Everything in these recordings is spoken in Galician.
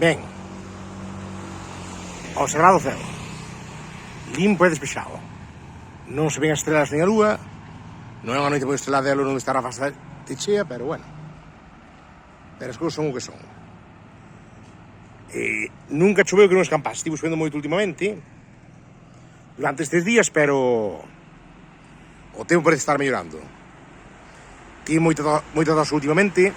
Ben, observado o ceo. Limpo e despexado. Non se ven as estrelas nin a lúa. Non é unha noite moi estreladelo, non está a fase de chea, pero bueno. Pero as cousas son o que son. Nunca choveu que non escampase. Estivo chovendo moito últimamente durante estes días, pero o tempo parece estar mellorando. Tive moita tos últimamente.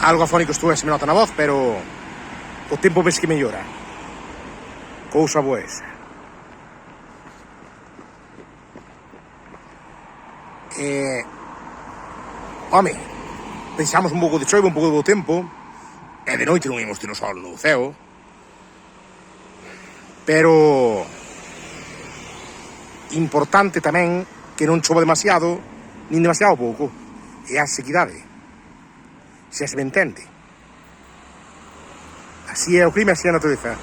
Algo afónico estuve, se me nota na voz, pero o tempo ves que mellora. Cousa boa esa. Home, pensamos un pouco de choiva, un pouco de bo tempo, e de noite non imos ter o sol no ceo, pero importante tamén que non chova demasiado, nin demasiado pouco, e a sequidade, xa se me entende. Así é o clima, así é a natureza.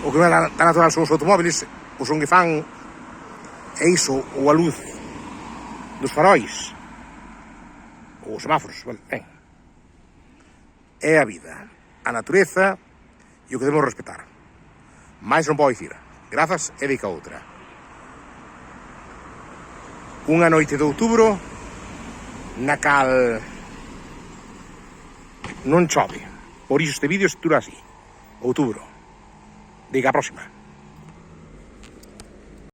O clima da natural son os automóviles, o son que fan, é iso, ou a luz dos faróis, ou os semáforos, ben. É a vida, a natureza e o que debemos respetar. Mais non podo dicir. Grazas e dica outra. Unha noite de outubro na cal non chove. Por iso este vídeo se dura así. Outubro. Diga a próxima.